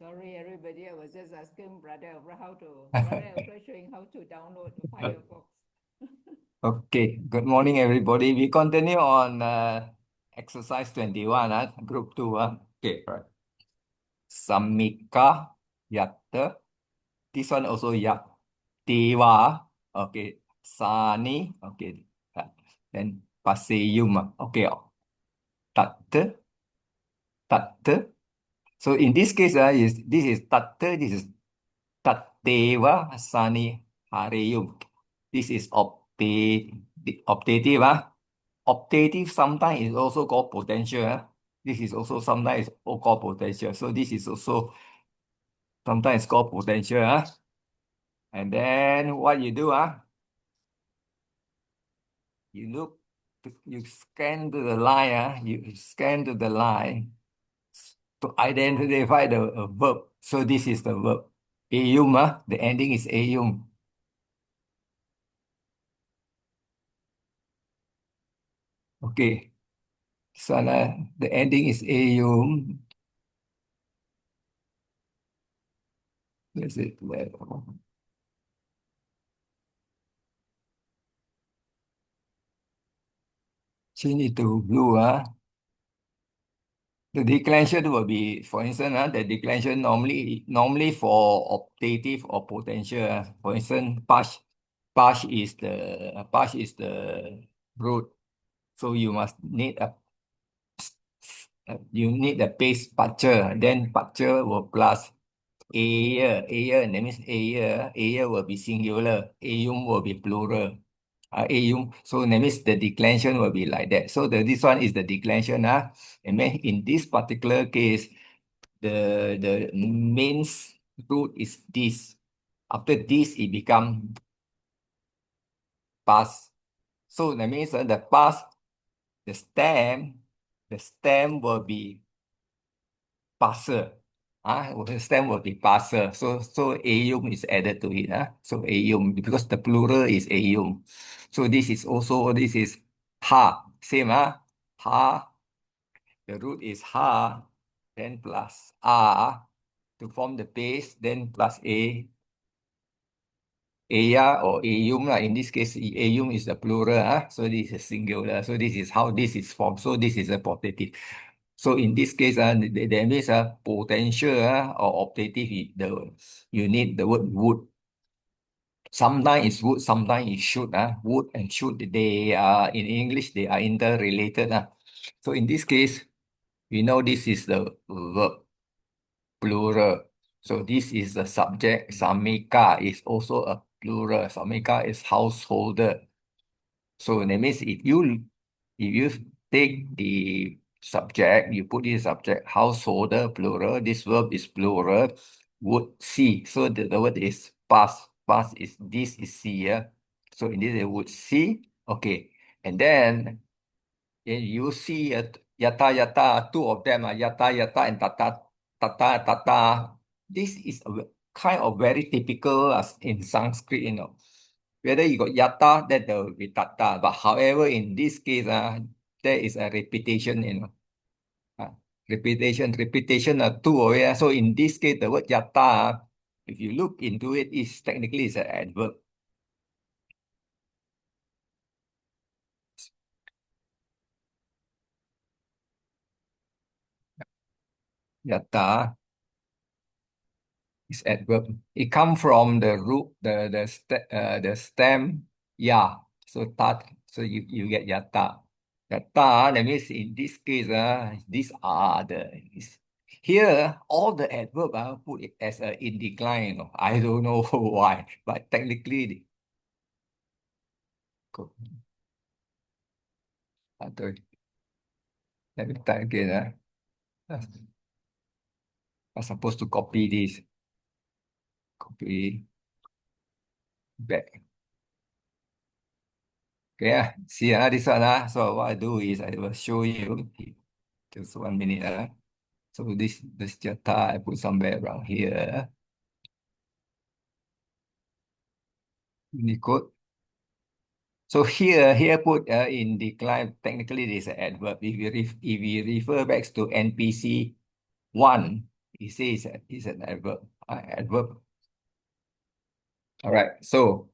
Sorry, everybody. I was just asking Brother Alfred showing how to download the Firefox. Okay, good morning, everybody. We continue on exercise 21, group 2. Okay, right. Samika, Yatta. This one also Yat. Tiwa. Okay. Sani. Okay. Then Paseyum. Okay. Tatte. Tatte. So in this case, this is Tatte. This is Tattewa Sani Hareyum. This is optative. Optative sometimes is also called potential. This is also sometimes called potential. So this is also sometimes called potential. And then what you do, you look, you scan to the line, you scan to the line to identify the verb. So this is the verb. Eum, the ending is eum. Okay. So the ending is eum. That's it. Change it to blue. The declension will be, for instance, the declension normally for optative or potential. For instance, pash is the root. So you need a base patcher. Then patcher will plus ayer. That means ayer will be singular. Eum will be plural. Eum. So that means the declension will be like that. So this one is the declension. And then in this particular case, the main root is this. After this, it become past. So that means the past, the stem will be passer. The stem will be passer. So eum is added to it. So eum, because the plural is eum. So this is ha. Same. Ha. The root is ha. Then plus r to form the base. Then plus Aya or eum lah. In this case, eum is the plural. So this is singular. So this is how this is formed. So this is a optative. So in this case, there is a potential or optative. You need the word would. Sometimes it's would, sometimes it should. Would and should, they are in English, they are interrelated. So in this case, we know this is the verb plural. So this is the subject. Samika is also a plural. Samika is householder. So that means if you take the subject, you put this subject householder plural. This verb is plural. Would see. So the word is past. Past is this is see. So in this it would see. Okay, and then you see yata yata, two of them are yata yata and tata. This is kind of very typical as in Sanskrit. Whether you got yata, that there will be tata. But however, in this case, there is a repetition. Uh, repetition are two of it. So in this case, the word yata, if you look into it, is technically is an adverb. Yata is adverb. It come from the root, the stem ya. So you get yata. Yata, that means in this case, these are here all the adverb put it as a in decline. I don't know why, but technically go- let me type again. I'm supposed to copy this. Copy back. Okay, see this one. So what I do is I will show you. Just 1 minute. So this jata I put somewhere around here. Unicode. So here put in decline. Technically, this is an adverb. If you refer back to NPC 1, He says it's an adverb. Adverb. All right. So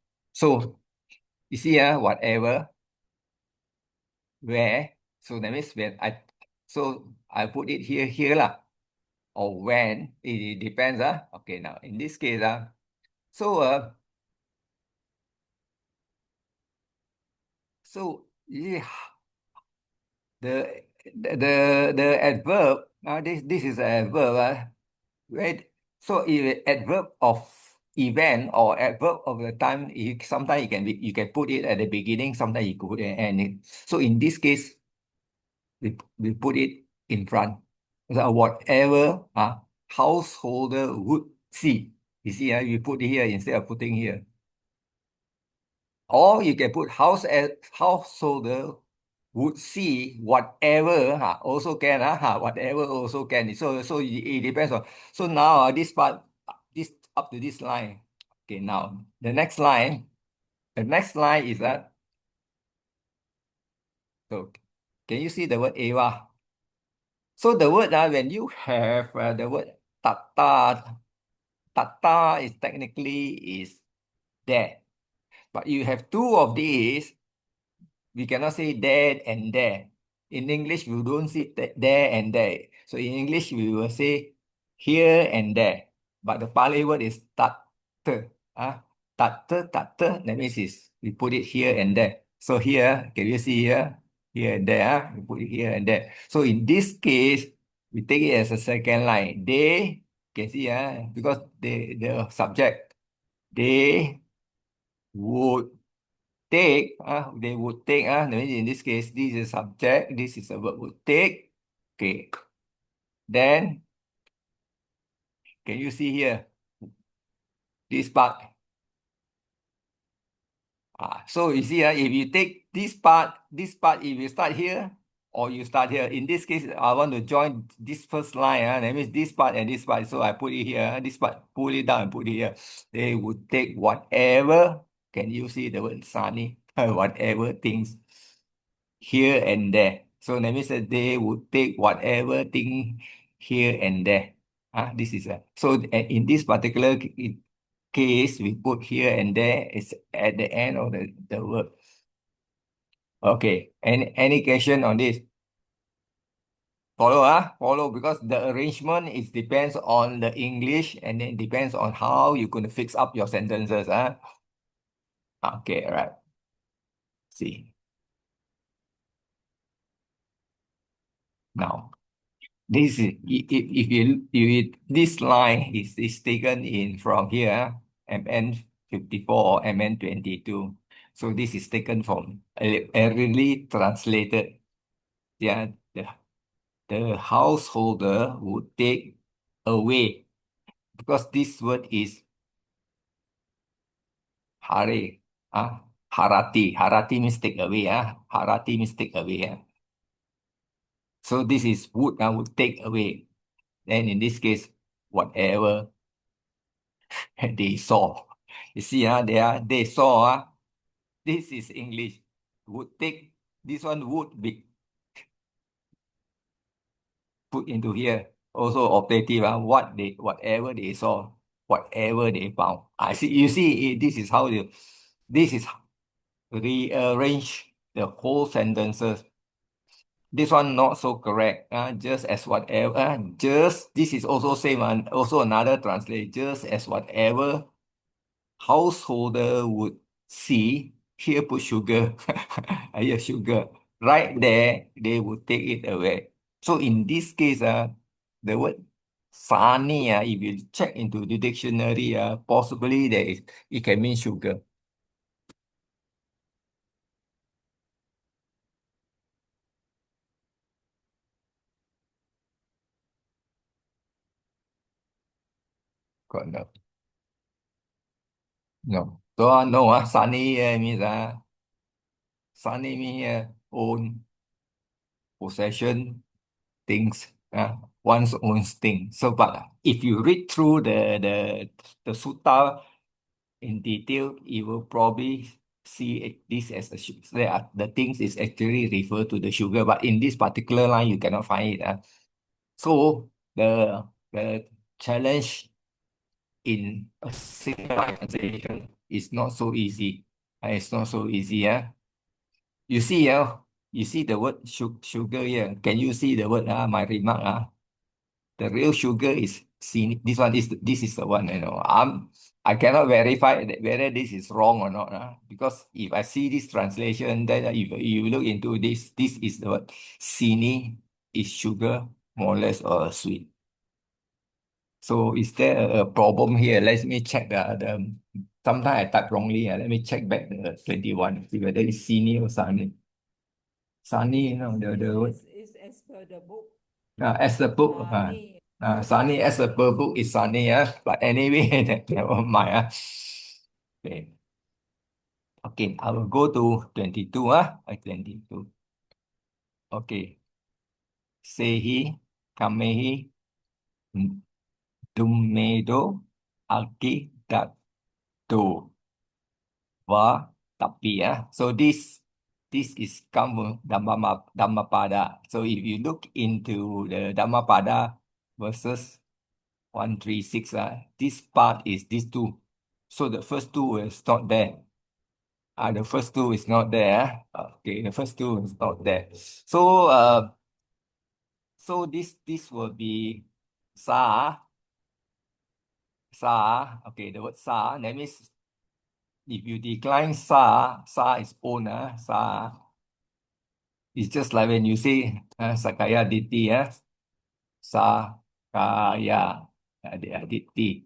you see, whatever, where. So that means when I put it here lah, or when. It depends. Okay, now in this case, so yeah, the the adverb. This is an adverb. Right. So if adverb of event or adverb of the time, sometimes you can put it at the beginning, sometimes you could put it at the end. So in this case, we put it in front. So whatever householder would see. You see, we put here instead of putting here. Or you can put householder would see whatever also can whatever also can. So it depends on. So now this part, this up to this line. Okay, now the next line is that. So can you see the word Eva? So the word when you have the word tata, tata is technically is there, but you have two of these. We cannot say there and there. In English, we don't say there and there. So in English, we will say here and there. But the Pali word is tatte. Tatte, that means we put it here and there. So here, can you see here? Here and there, we put it here and there. So in this case, we take it as a second line. They, can see, because the subject, they would take, they would take, in this case, this is subject, this is a verb would take. Okay. Then, can you see here? This part. So you see, if you take this part, if you start here or you start here, in this case, I want to join this first line. That means this part and this part. So I put it here. This part, pull it down and put it here. They would take whatever. Can you see the word sunny? Whatever things here and there. So that means that they would take whatever thing here and there. This is in this particular case, we put here and there is at the end of the word. Okay. Any question on this? Follow because the arrangement is depends on the English and then depends on how you're going to fix up your sentences. Okay, all right. See. Now. This is if this line is taken in from here, MN 54 or MN 22. So this is taken from really translated. Yeah, the householder would take away because this word is hare. Harati means take away. Harati means take away. So this is would take away. Then in this case, whatever they saw. You see, they saw, this is English. Would take, this one would be put into here. Also operative, whatever they saw, whatever they found. I see, you see, this is how this is rearrange the whole sentences. This one not so correct. Just as whatever, this is also same, and also another translate, just as whatever householder would see, here put sugar, here sugar. Right there, they would take it away. So in this case, the word sunny, if you check into the dictionary, possibly it can mean sugar. Got no. No. So no, sunny means sunny means own possession things, one's own thing. So, but if you read through the sutta in detail, you will probably see this as the things is actually refer to the sugar, but in this particular line, you cannot find it. So the challenge in a single pronunciation is not so easy. It's not so easy. You see, you see the word sugar here. Can you see the word? My remark. The real sugar is seen. This one is this is the one. I cannot verify whether this is wrong or not. Because if I see this translation, then if you look into this, this is the word. Sini is sugar, more or less, or sweet. So is there a problem here? Let me check the sometimes I type wrongly. Let me check back the 21, see whether it's Sini or Sani. Sani, the word. Is as per the book. As the book, Ni. Sunny as a per book is sunny, but anyway, never mind. Okay. Okay, I will go to 22, 22. Okay. Sehi, kamehi, dumedo, alki, dato, wa, tapi, So this is come from Dhammapada. So if you look into the Dhammapada verses 136, this part is these two. So the first two is not there. The first two is not there. Okay, the first two is not there. So this will be sa, sa. Okay, the word sa. That means if you decline sa is own, sa. It's just like when you say Sakaya Diti, Sakaya Diti.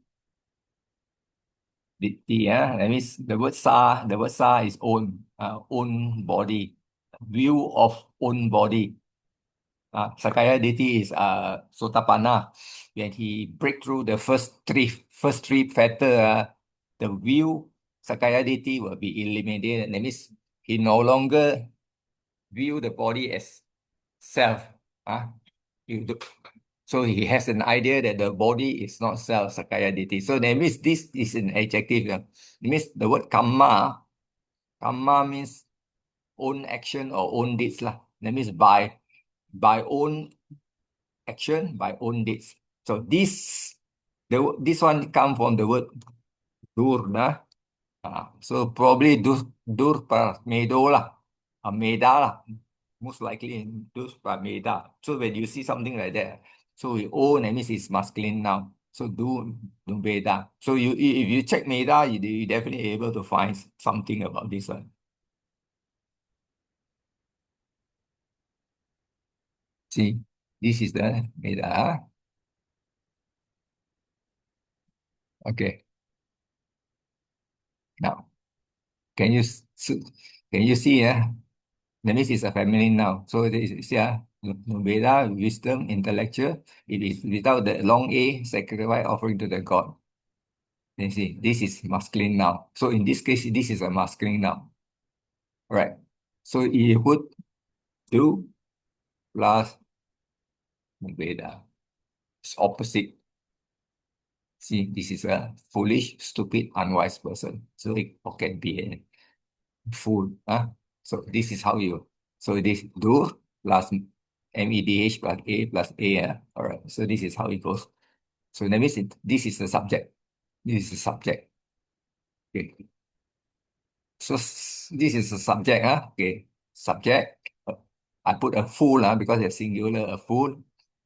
That means the word sa is own, own body, view of own body. Sakaya deity is Sotapanna. When he break through the first three factor, the view Sakaya deity will be eliminated. That means he no longer view the body as self. You do, so he has an idea that the body is not self, Sakaya deity. So that means this is an adjective. It means the word karma. Karma means own action or own deeds lah. That means by own action, by own deeds. So this one come from the word dur, so probably dur per medo lah, meda lah, most likely dur per meda. So when you see something like that, so we own, that means it's masculine now. So do meda. So if you check meda, you definitely able to find something about this one. See, this is the meda. Okay, now can you can you see? That means it's a feminine noun. So this is Veda, wisdom, intellectual. It is without the long A, sacrifice offering to the god. You see, this is masculine noun. So in this case, this is a masculine noun. Right. So you put do plus Veda. It's opposite. See, this is a foolish, stupid, unwise person. So it can be a fool. So this is how you. So this do plus MEDH plus A plus A. All right. So this is how it goes. So that means this is the subject. This is the subject. Okay. So this is the subject. Okay. Subject. I put a fool because it's singular, a fool.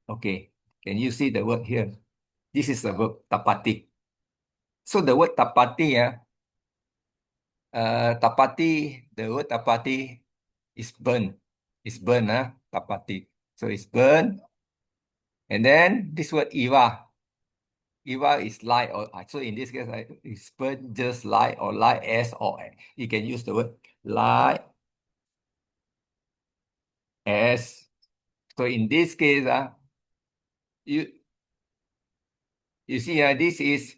Okay. Can you see the word here? This is the verb tapati. So the word tapati, the word tapati is burn. It's burn, tapati. So it's burn. And then this word iwa. Iwa is lie or so in this case, it's burn just lie or lie as or you can use the word lie as. So in this case, you you see, this is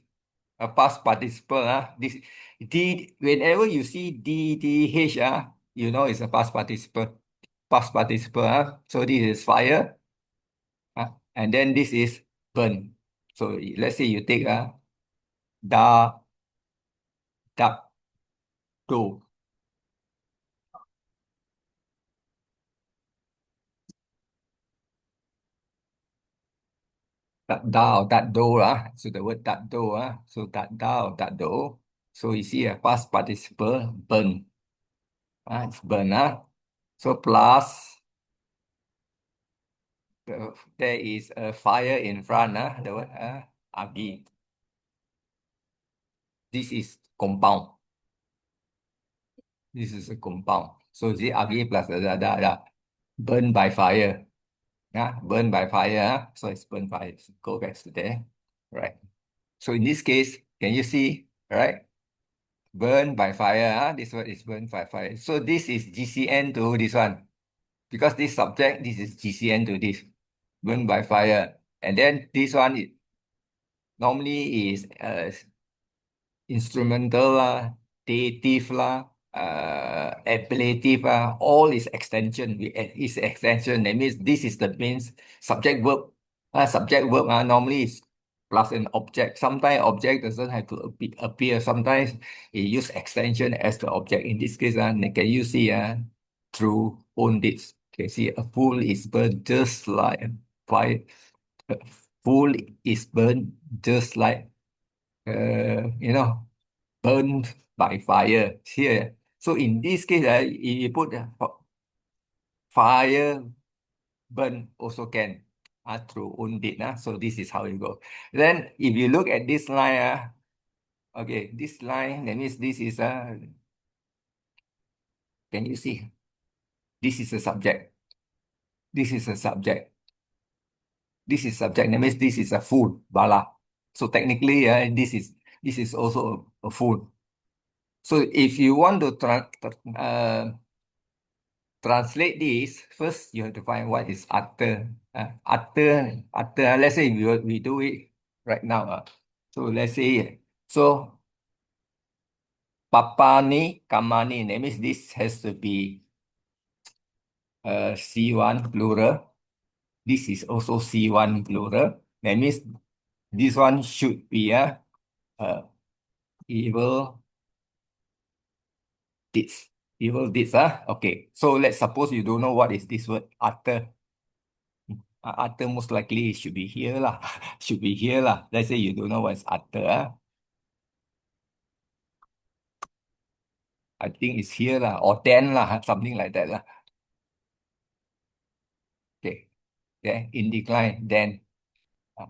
a past participle. This whenever you see DDH, you know it's a past participle. Past participle. So this is fire. And then this is burn. So let's say you take da, da, do. that da or that do So the word that do so that da or that do. So you see a past participle burn it's burn So plus there is a fire in front the word agi. This is compound. This is a compound. So the agi plus da burn by fire. Burn by fire. So it's burn by go back to there. Right. So in this case, can you see? Right? Burn by fire. This word is burn by fire. So this is GCN to this one. Because this subject, this is GCN to this. Burn by fire. And then this one normally is instrumental dative appellative all is extension. Is extension. That means this is the main subject verb. Subject verb normally is plus an object. Sometimes object doesn't have to appear. Sometimes it use extension as the object. In this case, can you see through own this? Can you see a fool is burned just like fire. A fool is burned just like burned by fire here. So in this case, you put fire burn also can through own deed. So this is how you go. Then if you look at this line, okay, this line, that means this is can you see? This is a subject. This is a subject. This is subject. That means this is a fool, bala. So technically, this is also a fool. So if you want to translate this, first you have to find what is utter. Utter. Let's say we do it right now. So let's say, so papani kamani. That means this has to be C1 plural. This is also C1 plural. That means this one should be uh, evil deeds. Evil deeds. Okay. So let's suppose you don't know what is this word utter. Utter most likely should be here lah. Should be here lah. Let's say you don't know what's utter. I think it's here lah, or then lah, something like that lah. Okay. Then in decline, then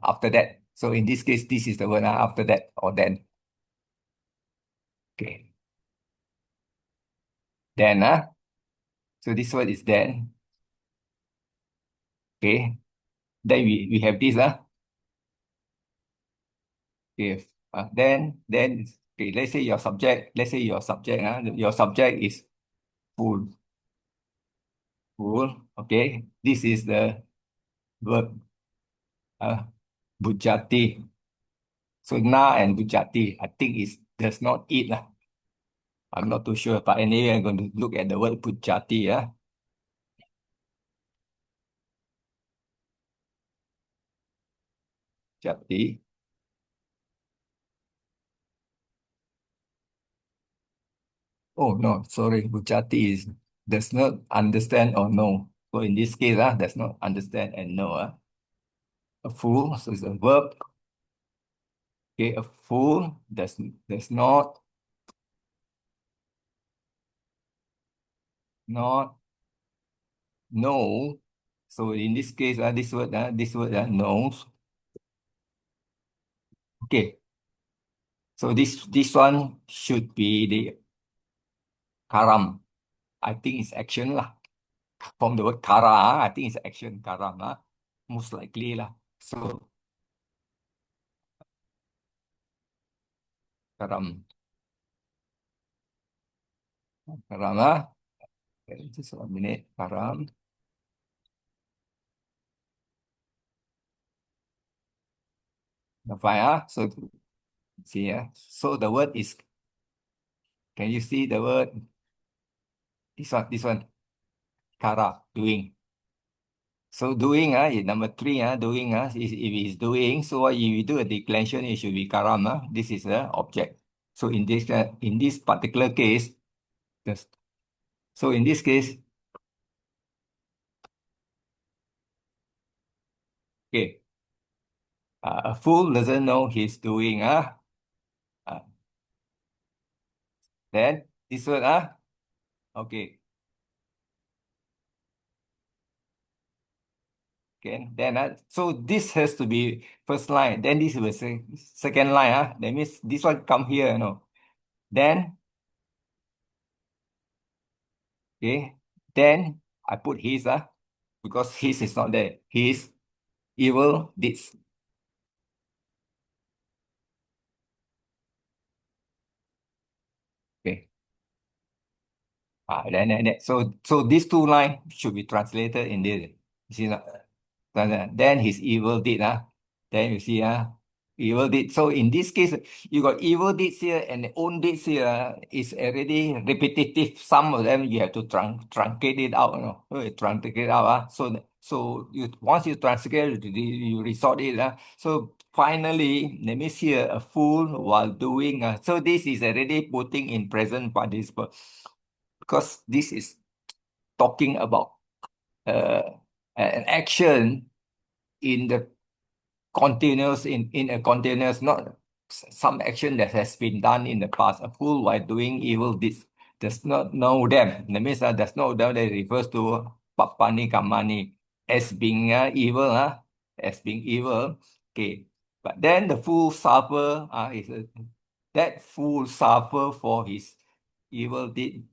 after that. So in this case, this is the word after that or then. Okay. Then so this word is then. Okay. Then we have this if then okay, let's say your subject, your subject is full. Full. Okay. This is the verb Bujati. So na and Bujati, I think is does not eat lah. I'm not too sure, but anyway, I'm going to look at the word Bujati. Jati. Oh no, sorry, Bujati is does not understand or know. So in this case, does not understand and know. A fool, so it's a verb. Okay, a fool does not know. So in this case, this word knows. Okay, so this one should be the karam. I think it's action lah. From the word kara, I think it's action karam most likely lah. So karam, karam okay, just 1 minute. Karam, fine So see so the word is. Can you see the word? This one, kara, doing. So doing number 3 doing if it's doing, so what if you do a declension, it should be karam this is the object. So in this particular case, this, so in this case, okay, A fool doesn't know he's doing. Uh, then this word. Okay. Okay. Then so this has to be first line. Then this will say second line. That means this one come here. Then okay. Then I put his. Because his is not there. His evil deeds. Okay. So these two lines should be translated in this. You see, then his evil deed. Then you see, evil deed. So in this case, you got evil deeds here and own deeds here. Is already repetitive. Some of them you have to truncate it out. Truncate it out. So you once you truncate it, you resort it. So finally, let me see a fool while doing. So this is already putting in present participle because this is talking about uh, an action in the continuous in a continuous, not some action that has been done in the past. A fool while doing evil deeds does not know them. That means does not know them. That refers to papani kamani as being evil. As being evil. Okay, but then the fool suffer. That fool suffer for his evil deed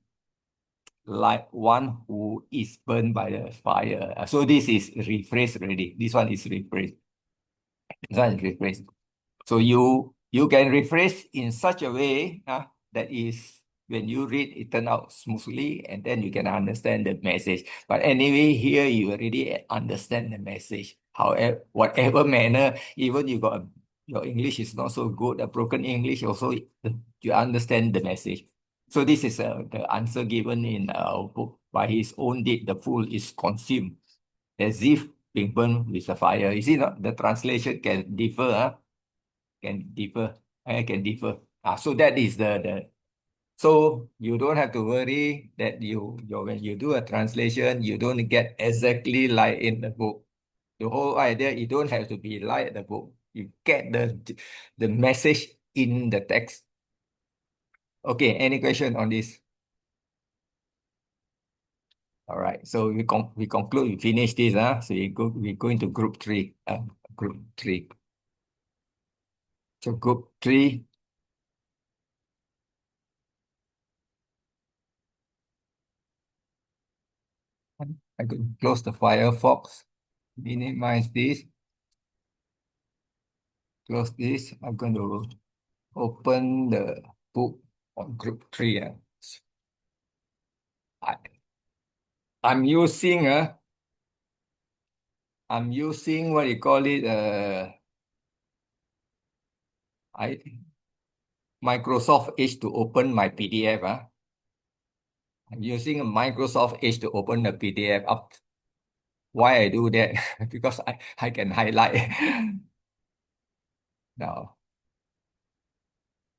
like one who is burned by the fire. So this is rephrased already. This one is rephrased. This one is rephrased. So you can rephrase in such a way that is when you read it turn out smoothly and then you can understand the message. But anyway, here you already understand the message. However, whatever manner, even your English is not so good, a broken English also you understand the message. So this is the answer given in our book. By his own deed, the fool is consumed as if being burned with a fire. You see, the translation can differ. Can differ. Can differ. So that is the so you don't have to worry that when you do a translation, you don't get exactly like in the book. The whole idea, you don't have to be like the book. You get the message in the text. Okay, any question on this? All right. So we conclude, we finish this. So we go into group three. Group three. So group three. I could close the Firefox, minimize this, close this. I'm going to open the book on group three. I, I'm using I'm using what you call it I Microsoft Edge to open my PDF. I'm using a Microsoft Edge to open the PDF up. Why I do that? Because I can highlight. Now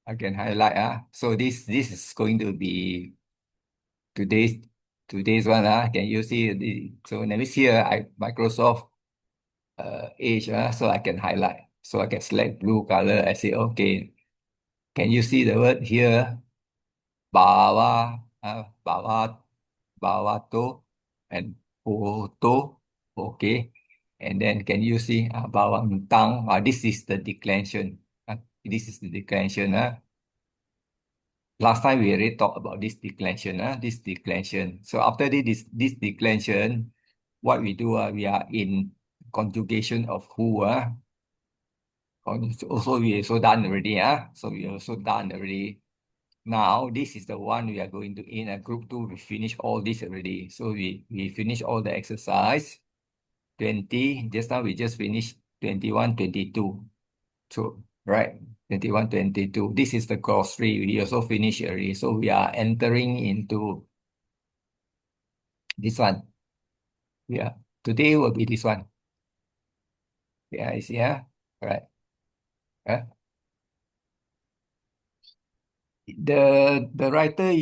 I can highlight. So this is going to be today's today's one. Can you see so let me see here I Microsoft Edge. So I can highlight. So I can select blue color. I say okay. Can you see the word here? Bawa, bawato, and photo. Okay. And then can you see bawang this is the declension. This is the declension. Last time we already talked about this declension. This declension. So after this declension, what we do, we are in conjugation of who. Also, we also done already. So we also done already. Now, this is the one we are going to in a group two. We finish all this already. So we finish all the exercise. 20. Just now we just finished 21, 22. So, right. 21, 22. This is the glossary. We also finished already. So we are entering into this one. Yeah. Today will be this one. Yeah, I see. Yeah. Right. Yeah. The writer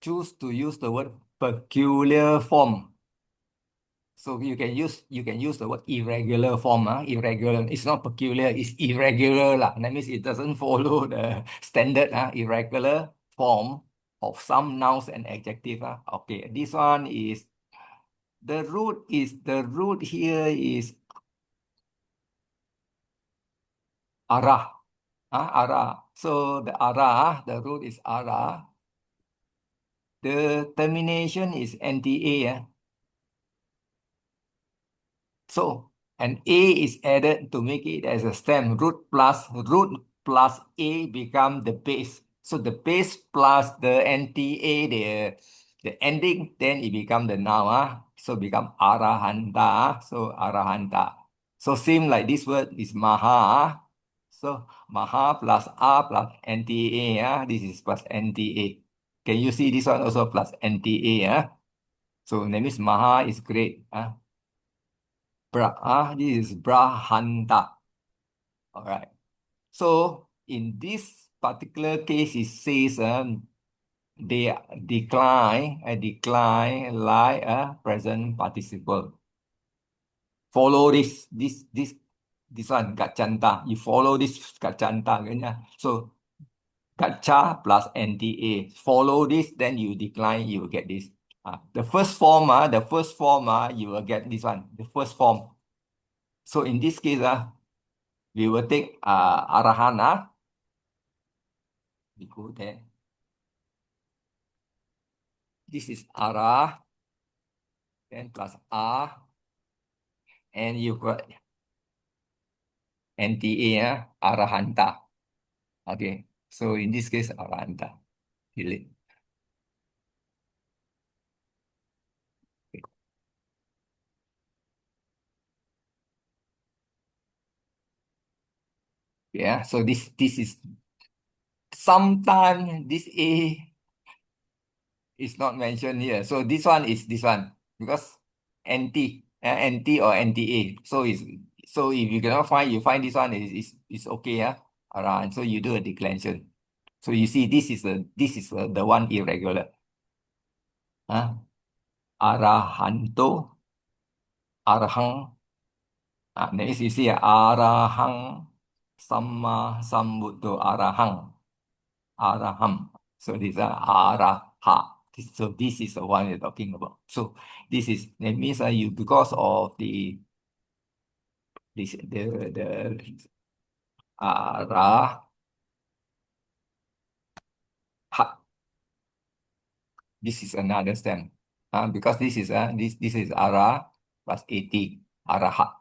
choose to use the word peculiar form. So you can use the word irregular form. Irregular. It's not peculiar, it's irregular lah. That means it doesn't follow the standard irregular form of some nouns and adjective. Okay, this one is the root here is arah. Arah. So the arah, the root is arah. The termination is nta. So an A is added to make it as a stem. Root plus A become the base. So the base plus the NTA, the ending, then it become the noun. So become arahanta. So arahanta. So same like this word is maha. So maha plus R plus NTA. This is plus NTA. Can you see this one also plus NTA? So that means maha is great. This is Brahanta. All right. So in this particular case, it says they decline like a present participle. Follow this one, gachanta. You follow this gachanta. So gacha plus nta. Follow this, then you decline, you will get this. The first form, you will get this one. The first form. So in this case, we will take arahana. We go there. This is arah, then plus R, and you got NTA, arahanta. Okay, so in this case, arahanta. Delete. Okay. Yeah, so this is sometimes this A is not mentioned here. So this one is this one because NT or NTA. So if you cannot find, you find this one is okay. Around. So you do a declension. So you see this is the one irregular. Arahanto, arahang. Next you see arahang, sama sambuddho arahang, araham. So these are araha. So this is the one you're talking about. So that means you, because of the arah ha. This is another stem. Because this is ara plus at arahat.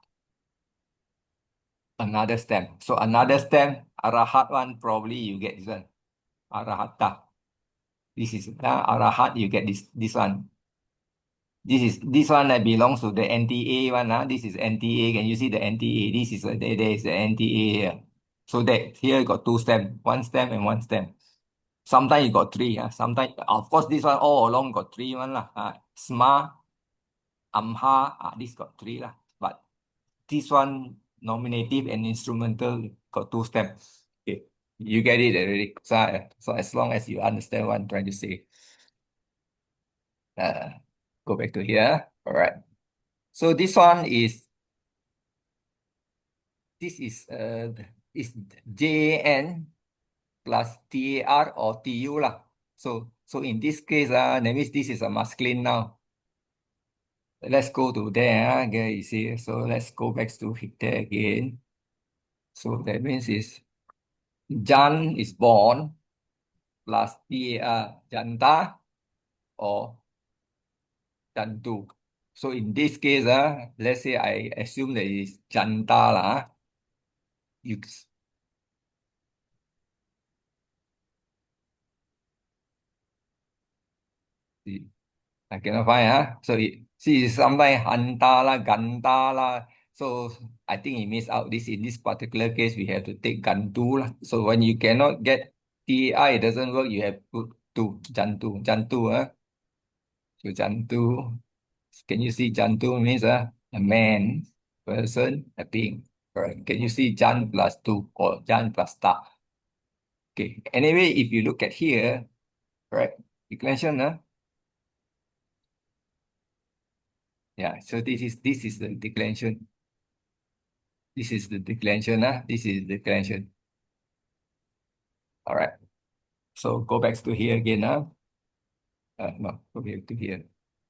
Another stem. So another stem, arahat one, probably you get this one. Arahata. This is arahat, you get this one. This one that belongs to the NTA one. This is NTA. Can you see the NTA? This is there is the NTA here. So that here you got two stem, one stem and one stem. Sometimes you got three. Sometimes, of course, this one all along got three one lah. Sma, amha, this got three lah. But this one, nominative and instrumental, got two stems. Okay, you get it already. So as long as you understand what I'm trying to say, uh, go back to here. All right. So this is JN plus TAR or TU lah. So in this case, that means this is a masculine now. Let's go to there. Okay, you see. So let's go back to there again. So that means Jan is born plus TAR, Janta or Jantu. So in this case, let's say I assume that it's Janta lah. You see, I cannot find. So see, sometimes Hanta lah, Ganta lah. So I think it means out this. In this particular case, we have to take Gantu lah. So when you cannot get TI, it doesn't work. You have put to Jantu. So Jantu. Can you see Jantu means a man, person, a being. Correct. Can you see Jan plus two or Jan plus ta? Okay. Anyway, if you look at here, right, declension, Yeah. So this is the declension. This is the declension. This is the declension. All right. So go back to here again. No, go back to here.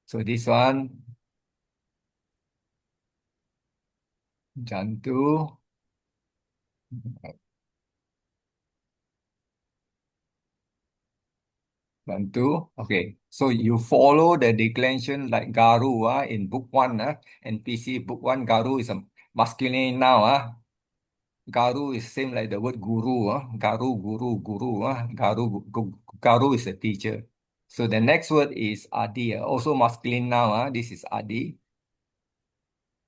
So this one, jantu, bantu. Okay. So you follow the declension like garu in book one, NPC book one, garu is a masculine now. Garu is same like the word guru. Garu, guru, guru. Garu is a teacher. So the next word is adi. Also masculine now. This is adi.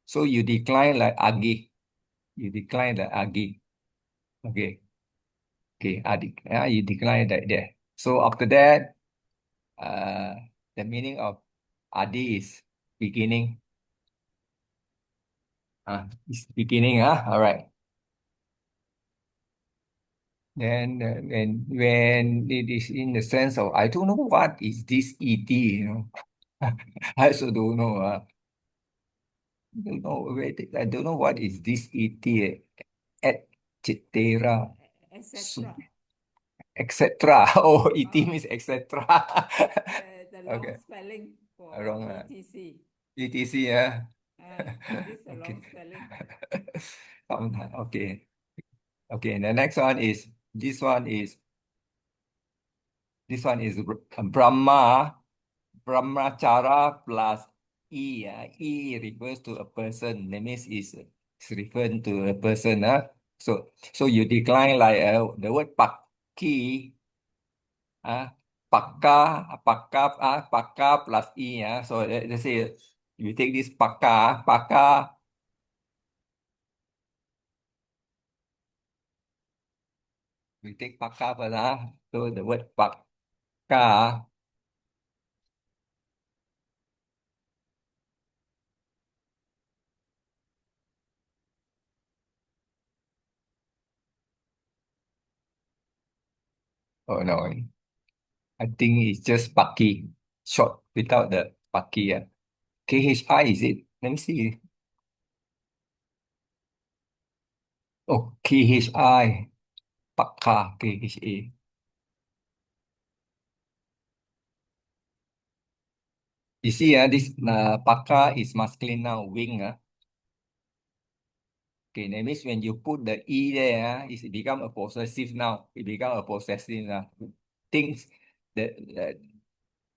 So you decline like agi. You decline like agi. Okay. Okay. Adi. You decline like that. So after that, uh, the meaning of adi is beginning. Is beginning. All right. Then when it is in the sense of I don't know what is this et. I also don't know. Don't know. Wait, I don't know what is this et. Et cetera, etc. etc. Oh, et Uh, means etc. the long Okay, spelling for wrong. etc. etc. Yeah. This is a Okay. long spelling. Okay. Okay. The next one is this one is Brahma. Brahmachara plus E. E refers to a person. That means it's referring to a person. So you decline like the word Pakki. Pakka, Pakka plus E. So let's say you take this Pakka, we take Pakka first. So the word Pakka. Oh no, I think it's just Pakki, short without the Pakki. KHI is it? Let me see. Oh, KHI, Pakka, KHA. You see, this Pakka is masculine now, wing. Okay, that means when you put the E there, it become a possessive now. It become a possessive now. Things that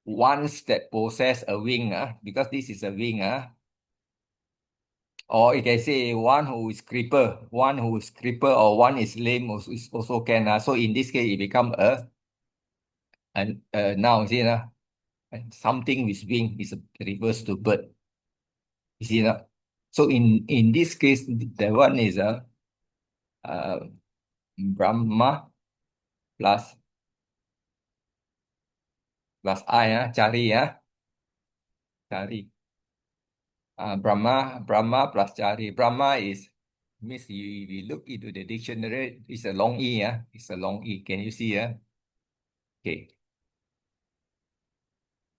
ones that possess a wing, because this is a wing, or you can say one who is creeper, or one is lame also can. So in this case, it become a noun, see, and something with wing is a reverse to bird. You see that? So in this case, the one is uh, Brahma plus I, cari, cari. Brahma plus cari. Brahma is means you look into the dictionary. It's a long E, It's a long E. Can you see, Okay.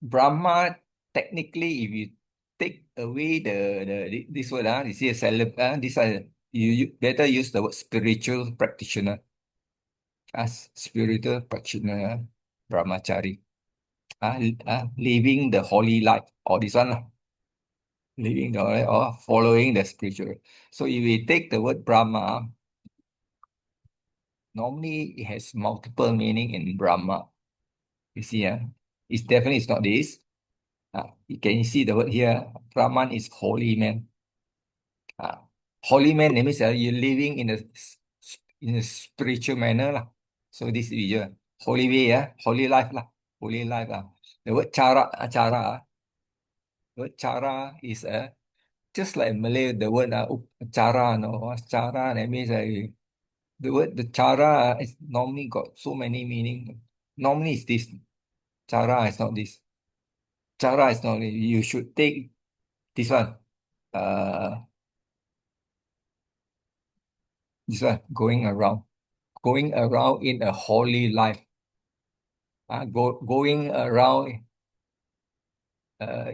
Brahma, technically, if you take away this word, you see a this you better use the word spiritual practitioner as spiritual practitioner, brahmachari. Living the holy life, or this one, living the holy, or following the spiritual. So if we take the word Brahma, normally it has multiple meaning in Brahma. You see, it's definitely it's not this. Can you see the word here? Brahman is holy man. Uh, Holy man, that means you're living in a spiritual manner lah. So this is your holy way, holy life lah, holy life lah. The word cara is just like Malay, the word cara, no, cara, that means the word the cara is normally got so many meaning. Normally it's this. Cara is not this. Cara is not this. You should take this one. Uh, this one going around in a holy life. Going around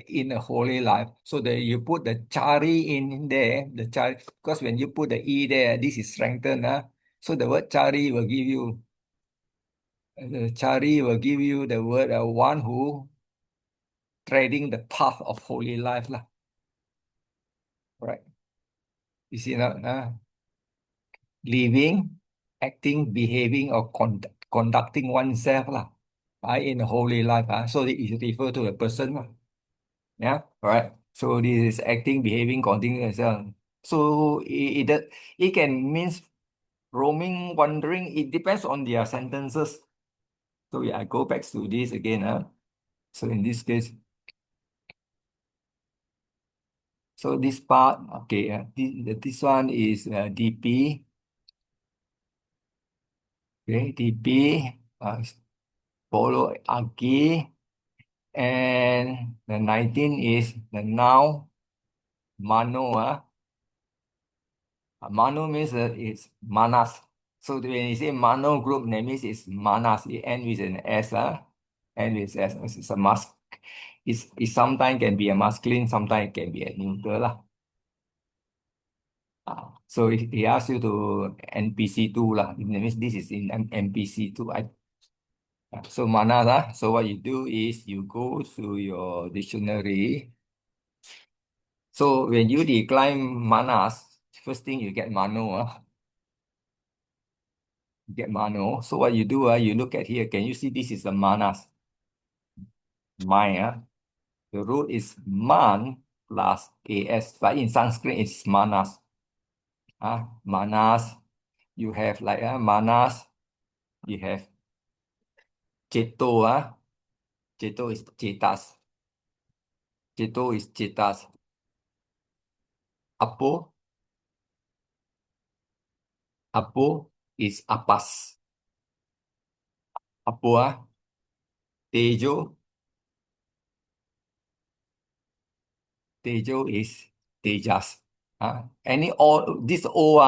in a holy life. So that you put the chari in there, the chari, because when you put the e there, this is strengthened. So the word chari will give you the word one who treading the path of holy life lah. Right? You see now, living, acting, behaving, or conducting oneself lah. In a holy life. So it is refer to a person lah. Yeah, right. So this is acting, behaving, continuing as well. So it can means roaming, wandering. It depends on their sentences. So yeah, I go back to this again. So in this case, so this part, okay, this one is DP. Okay, DP, follow Aki, and the 19 is the noun Mano. Mano means it's manas. So when you say Mano group, that means it's manas. It ends with an S. End with S. It's a it sometimes can be a masculine, sometimes it can be a neutral lah. So he asks you to NPC two lah. That means this is in NPC two. So manas. So what you do is you go to your dictionary. So when you decline manas, first thing you get mano. Get mano. So what you do, you look at here. Can you see this is the manas? Mine. The root is man plus as, but in Sanskrit it's manas. Manas. You have like manas. You have ceto. Ceto is cetas. Ceto is cetas. Apo. Apo is apas. Apo. Tejo. Tejo is tejas. Any all this all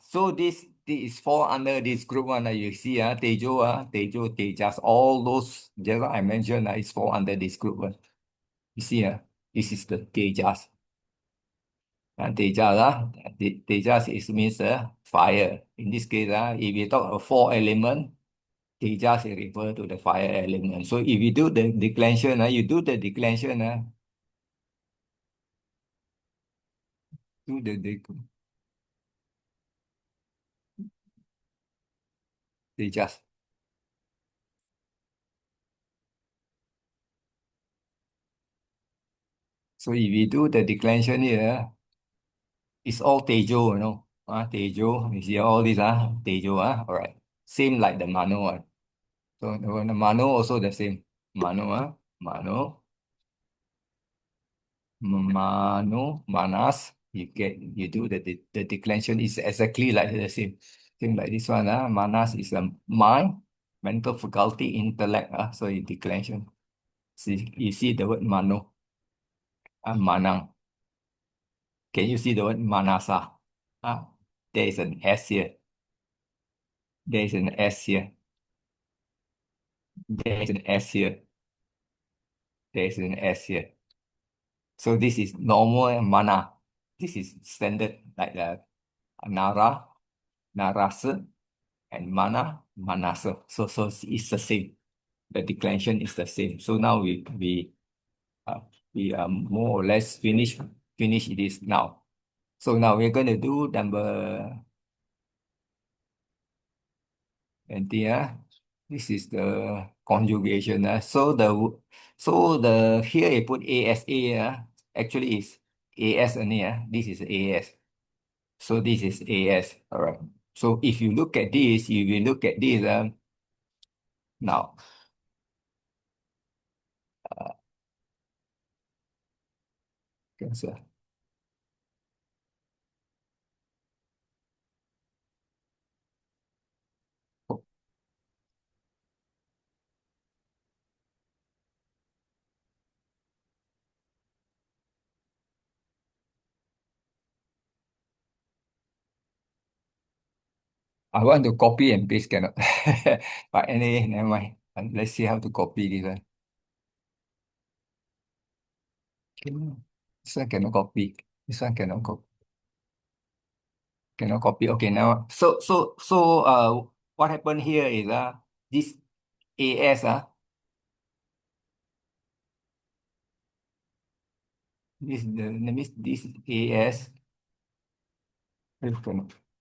so this is fall under this group one. You see, Tejo, Tejas, all those just I mentioned is fall under this group one. You see, this is the Tejas. And Tejas, Tejas is means fire. In this case, if you talk of four element, Tejas is refer to the fire element. So if you do the declension, you do the declension, do the Tejas. So if you do the declension here, it's all Tejo, Tejo. You see all these, Tejo, all right. Same like the Mano one. So the Mano also the same. Mano, Mano, Manas. You do the declension is exactly like the same. Same like this one, Manas is a mind, mental faculty, intellect, so you declension. See, you see the word Mano, Manang. Can you see the word Manasa? There is an S here. There is an S here. There is an S here. There is an S here. So this is normal mana. This is standard like the Nara, Narasa, and Mana, Manasa. So it's the same. The declension is the same. So now we are more or less finish this now. So now we're going to do number 20. This is the conjugation. So the here you put ASA. Actually is AS only. This is AS. So this is AS. All right. So if you look at this, you will look at this now. Cancel. I want to copy and paste, cannot. But anyway, never mind. Let's see how to copy this one. This one cannot copy. This one cannot copy. Okay, now what happened here is this AS that means this AS.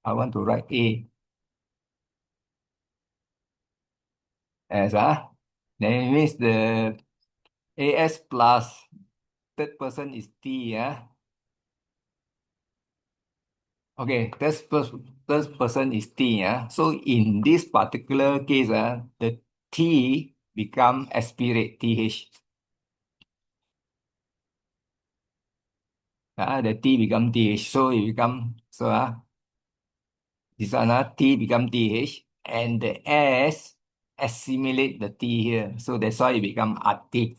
I want to write A as then it means the AS plus third person is T Okay, third person is T So in this particular case the T become aspirate TH. The T become TH. So it become this one T become TH and the S assimilate the T here. So that's why it become RT.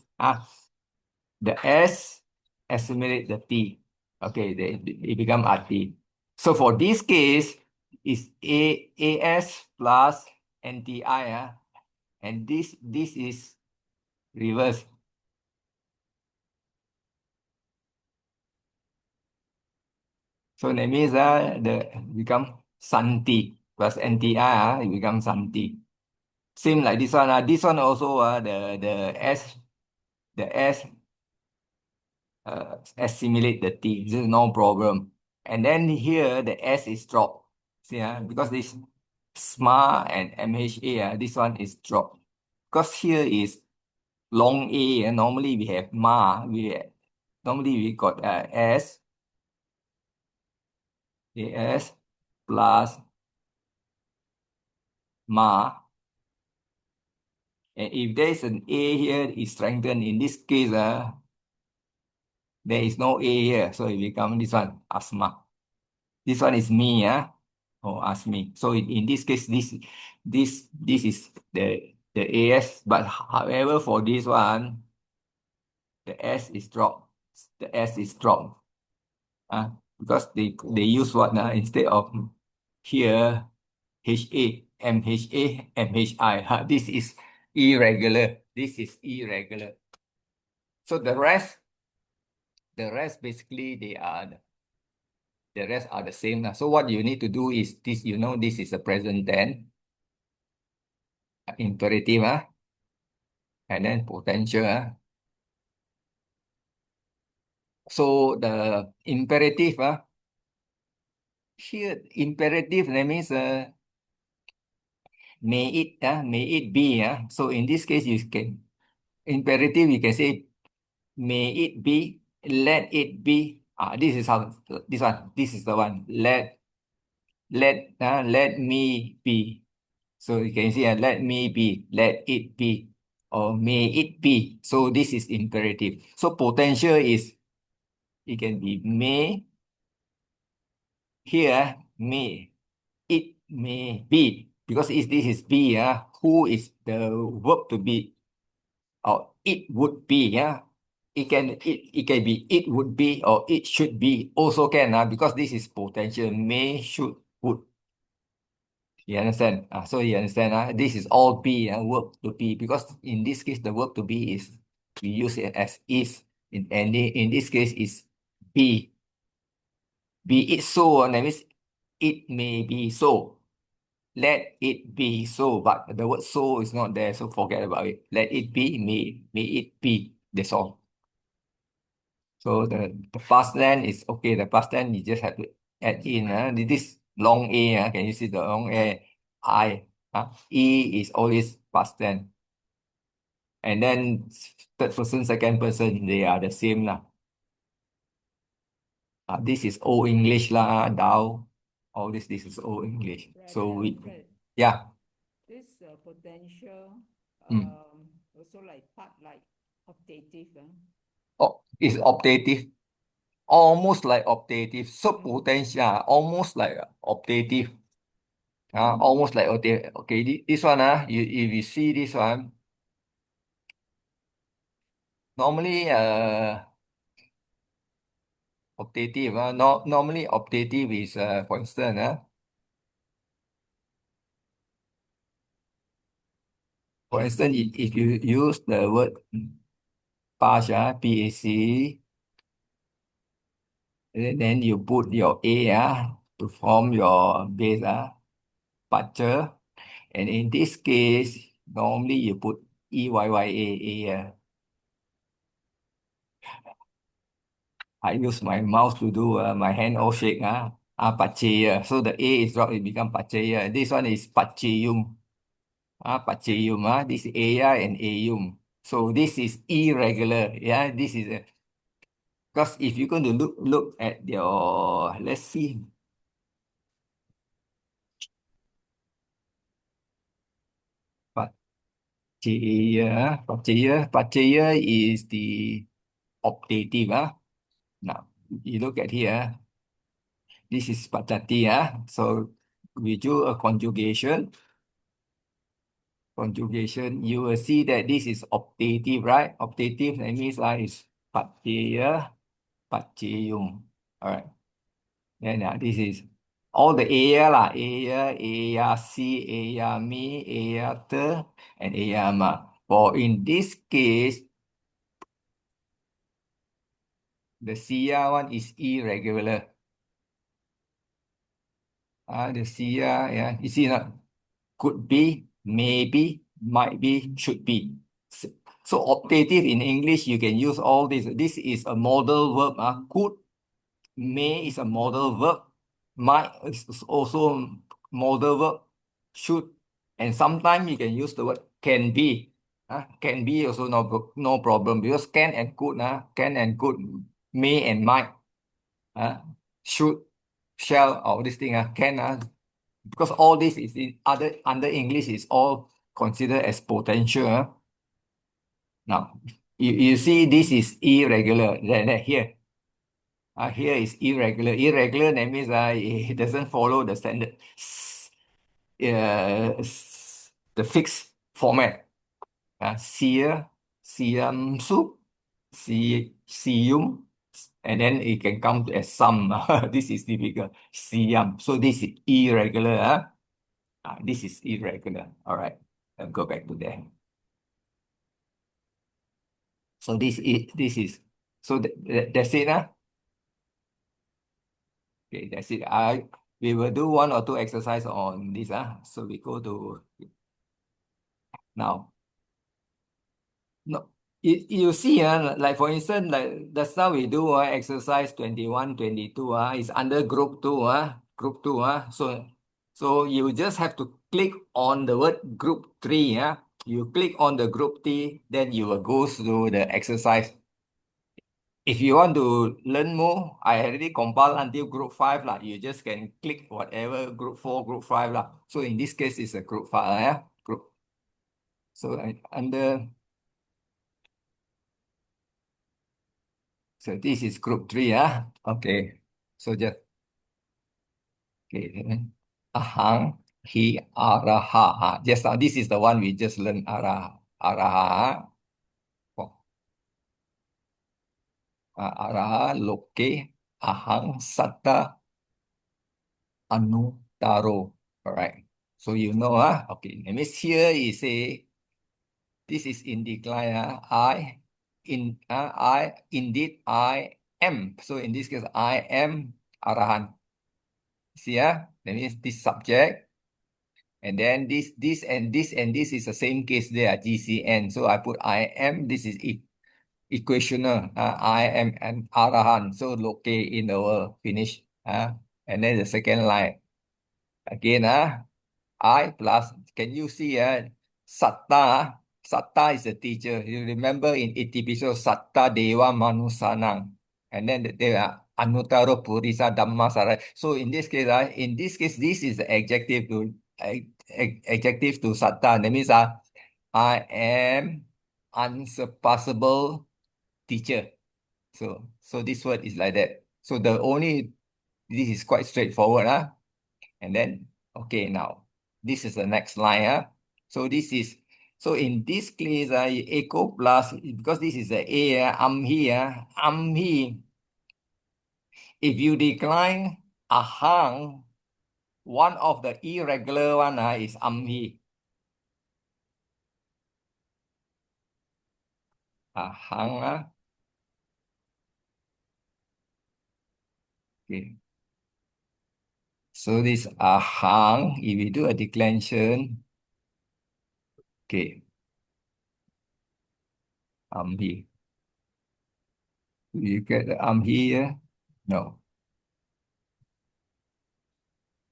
The S assimilate the T. Okay, it become RT. So for this case, is AS plus NTI, and this is reverse. So that means the become Santi plus NTI, it become Santi. Same like this one. This one also the S assimilate the T. This is no problem. And then here the S is dropped. See, because this SMA and MHA, this one is dropped. Because here is long A, and normally we have MA. Normally we got AS plus MA. And if there is an A here, it's strengthened. In this case, there is no A here. So it becomes this one, asthma. This one is me, or ask me. So in this case, this is the AS, but however, for this one, the S is dropped. The S is dropped. Because they use what now instead of here HA, MHA, MHI. This is irregular. This is irregular. So the rest basically the rest are the same now. So what you need to do is this, this is a present tense, imperative, and then potential. So the imperative, here imperative that means may it be. So in this case, you can imperative, you can say may it be, let it be. This is how this is the one. Let me be. So you can see let me be, let it be, or may it be. So this is imperative. So potential is it can be may, here may, it may be, because this is be, who is the verb to be, or it would be, it can be it would be or it should be also can, because this is potential, may, should, would. You understand? So you understand, this is all be, verb to be, because in this case the verb to be is we use it as is, in this case is be. Be it so, that means it may be so. Let it be so, but the word so is not there, so forget about it. Let it be, may it be. That's all. So the past tense is okay. The past tense you just have to add in. This long A. Can you see the long A? I. E is always past tense. And then third person, second person, they are the same lah. This is old English lah, thou. All this is old English. So Brother Alfred, yeah. this potential Mm. also like part like optative. Oh, it's optative. Almost like optative. So Mm. potential, almost like optative. Almost like optative. Okay, this one, if you see this one, normally optative, normally optative is for instance, if you use the word PAC, PAC, Then you put your A to form your base puncture. And in this case, normally you put EYYA. I use my mouse to do my hand all shake. Pachaya. So the A is dropped, it become Pachaya. This one is Pachayum. Pachayum. This is Aya and Ayum. So this is irregular. Yeah, this is because if you're going to look at your, let's see, Pachaya is the optative. Now, you look at here, this is Pachati. So we do a conjugation, you will see that this is optative, right? Optative, that means is Pachaya, Pachayum. All right. Then this is all the aya lah, aya si, aya mi, aya te, and aya ma. For in this case, the Sia one is irregular. The Sia, yeah, you see not? Could be, maybe, might be, should be. So, so optative in English, you can use all this. This is a modal verb. Could, may is a modal verb. Might is also modal verb. Should, and sometimes you can use the word can be. Can be also no problem because can and could, can and could, may and might, should, shall, all this thing, can, because all this is in other under English is all considered as potential. Now, you see this is irregular. Then here, here is irregular. Irregular, that means it doesn't follow the standard, the fixed format. Sia, siam soup, sium, and then it can come as some. This is difficult. Siam. So this is irregular. This is irregular. All right. I'll go back to there. So this is so that's it. Okay, that's it. We will do one or two exercise on this. So we go to now. No, you see, like for instance, like that's how we do exercise 21, 22. Is under group two. Group two. So you just have to click on the word group three. You click on the group three, then you will go through the exercise. If you want to learn more, I already compiled until group 5 lah. You just can click whatever group 4, group 5 lah. So in this case, it's a group 5. Group. So so this is group 3. Okay. So just okay. Ahang, he, araha. Just now, this is the one we just learned. Araha. Oh, araha, loke, ahang, sata, anu, taro. All right. So you know, okay. That means here is a this is in decline. I indeed I am. So in this case, I am arahan. See, that means this subject, and then this is the same case there, GCN. So I put I am. This is equational. I am an arahan. So locate in our finish. And then the second line again. I plus, can you see Satta? Satta is a teacher. You remember in Itipiso, Satta Dewa Manusanang. And then there are Anutaro Purisa Dhammasara. So in this case, this is the adjective to Satta. That means I am unsurpassable teacher. So this word is like that. So this is quite straightforward. And then, okay, now, this is the next line. So in this case, echo plus, because this is the A, I'm here, I'm he. If you decline ahang, one of the irregular one is I'm he. Ahang, Okay. So this ahang, if we do a declension, okay, here. You get the here? No.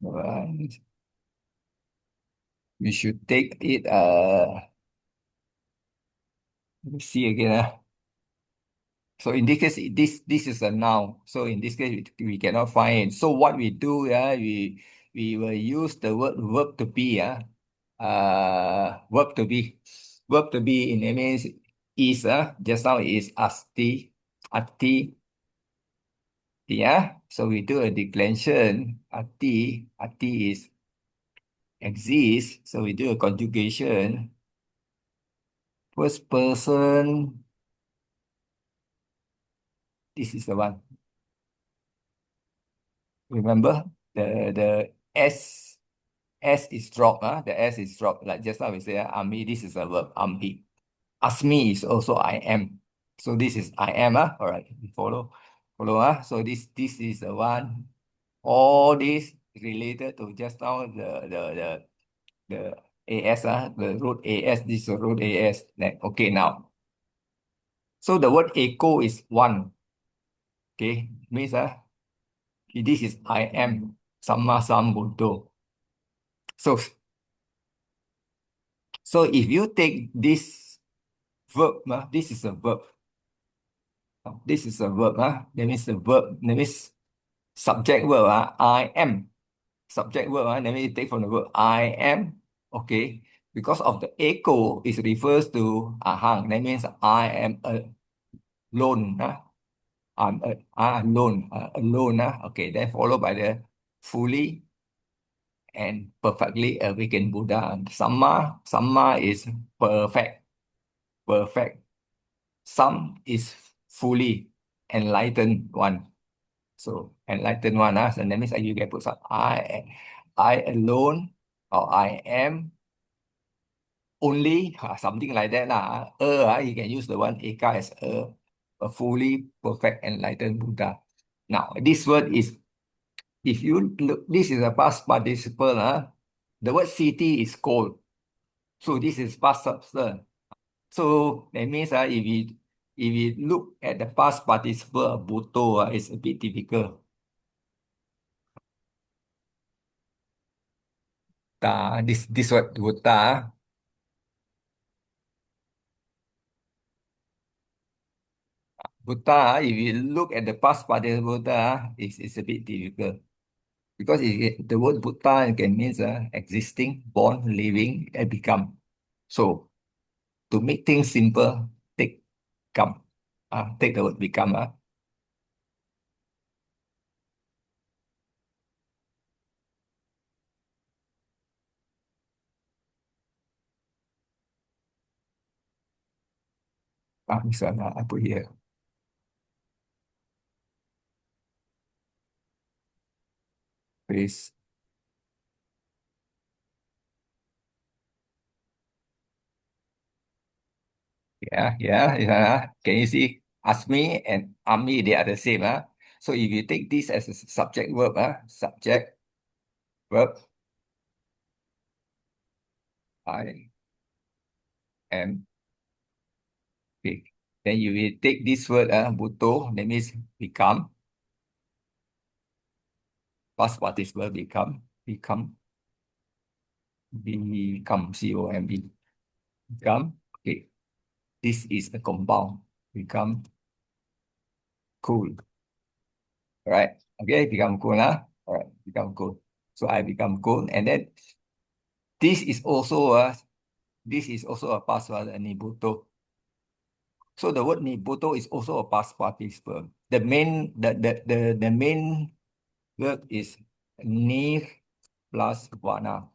Right. We should take it, let me see again. So in this case, this is a noun. So in this case, we cannot find it. So what we do, we will use the verb to be, verb to be. Verb to be in it means is, just now is ati, yeah. So we do a declension. Ati is exist. So we do a conjugation. First person, this is the one. Remember the S is drop, the S is drop. Like just now we say, ami, this is a verb, ami. Asmi is also I am. So this is I am, all right. Follow, So this is the one. All this related to just now the AS, the root AS, this is the root AS. Okay, now. So the word echo is one. Okay, means this is I am sama sambuddho. So so if you take this verb, this is a verb. This is a verb, that means the verb, that means subject verb, I am. Subject verb, that means you take from the verb I am, okay. Because of the echo, it refers to ahang. That means I am alone. I'm alone, alone. Okay, then followed by the fully and perfectly awakened Buddha. Samma is perfect, perfect. Some is fully enlightened one. So enlightened one, so that means you can put some I alone or I am only, something like that lah. You can use the one eka as a fully perfect enlightened Buddha. Now this word is, if you look, this is a past participle. The word city is cold. So this is past substance. So that means if we look at the past participle of Buto, it's a bit difficult. This word Buta. Buta, if you look at the past participle Buta, it's a bit difficult. Because the word Buddha can mean existing, born, living, and become. So to make things simple, take come. Take the word become. Misalnya I put here. Please. Yeah. Can you see? Asmi and Ami, they are the same. So if you take this as a subject verb, subject verb, I am big. Then you will take this word, buto, that means become, past participle become, COME, become. Okay, this is a compound, become cool. All right. Okay, become cool. All right, become cool. So I become cool. And then this is also a past nibuto. So the word nibuto is also a past participle. The main verb is ni plus wana.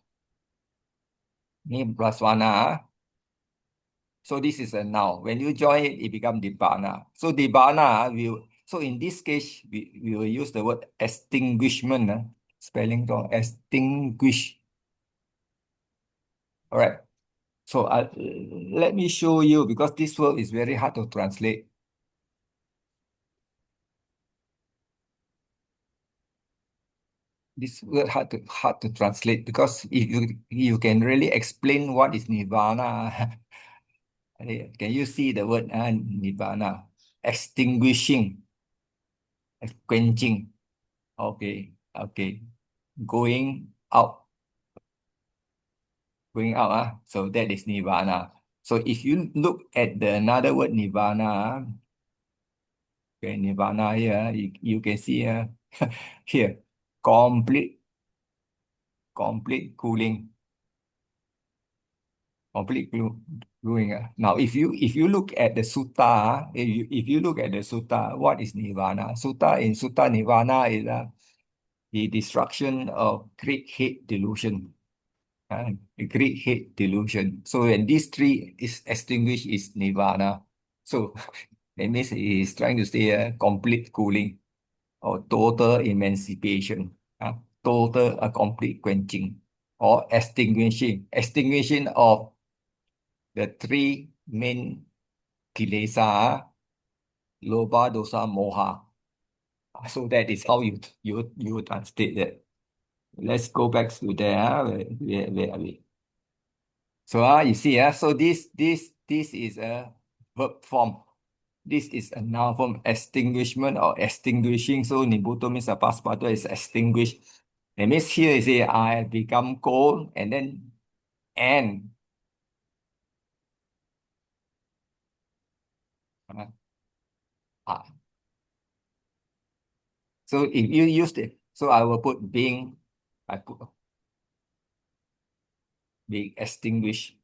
Ni plus wana. So this is a noun. When you join it, it becomes dibana. So dibana so in this case, we will use the word extinguishment. Spelling wrong. Extinguish. All right. So let me show you, because this word is very hard to translate. this word hard to translate because if you can really explain what is nirvana. Can you see the word nirvana? Extinguishing, quenching. Okay, okay. Going out, going out. So that is nirvana. So if you look at the another word nirvana, okay, nirvana here, you can see here, complete, complete cooling, complete cooling. Now, if you look at the sutta, if you look at the sutta, what is nirvana? Sutta nirvana is the destruction of great hate delusion. A great hate delusion. So when these three is extinguished, is nirvana. So that means he is trying to say a complete cooling or total emancipation, total a complete quenching or extinguishing of the three main kilesa, lobha, dosa, moha. So that is how you translate that. Let's go back to there. Where are we? So you see, so this is a verb form. This is a noun form, extinguishment or extinguishing. So nibuto means a past participle is extinguished. That means here is say I become cold and then and uh, uh, so if you use it, so I will put I put being extinguished.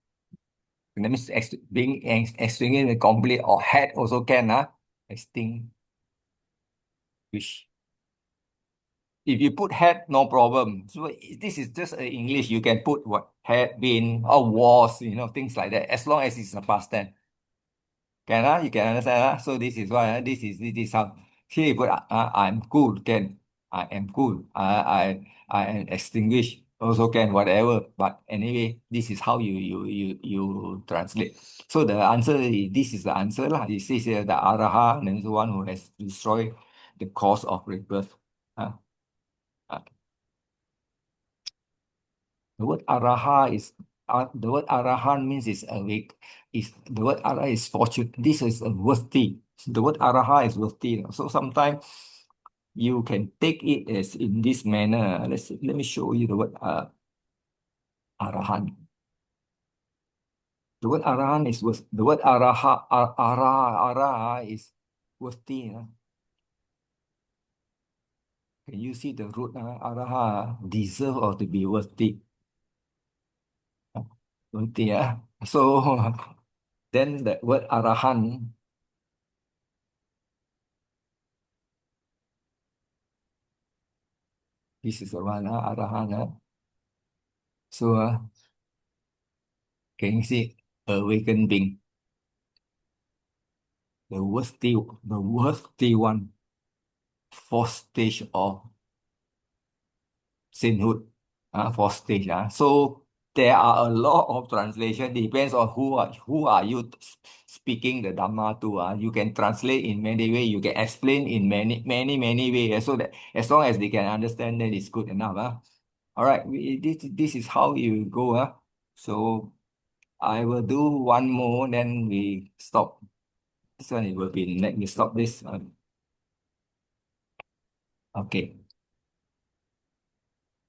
That means being extinguished complete or had also can extinguish. If you put had, no problem. So this is just English. You can put what had been or was, things like that. As long as it's a past tense. You can understand. So this is why this is how here you put I'm cool, can I am cool. I am extinguished. Also can whatever. But anyway, this is how you translate. So the answer this is the answer lah. It says here the Araha and the one who has destroyed the cause of rebirth. Uh, uh, the word arahan means is awake. Is the word ara is fortune. This is a worthy. The word araha is worthy. So sometimes you can take it as in this manner. Let me show you the word arahan. The word arahan is worth. The word ara is worthy. Can you see the root araha deserve or to be worthy? Worthy. So then the word arahan. This is the one, arahan. So, can you see awakened being, the worthy one, fourth stage of sainthood, fourth stage. So there are a lot of translation. Depends on who are you speaking the Dhamma to. You can translate in many ways. You can explain in many ways. So that as long as they can understand, then it's good enough. All right, this is how you go. So I will do one more, then we stop. This one it will be let me stop this one. Okay.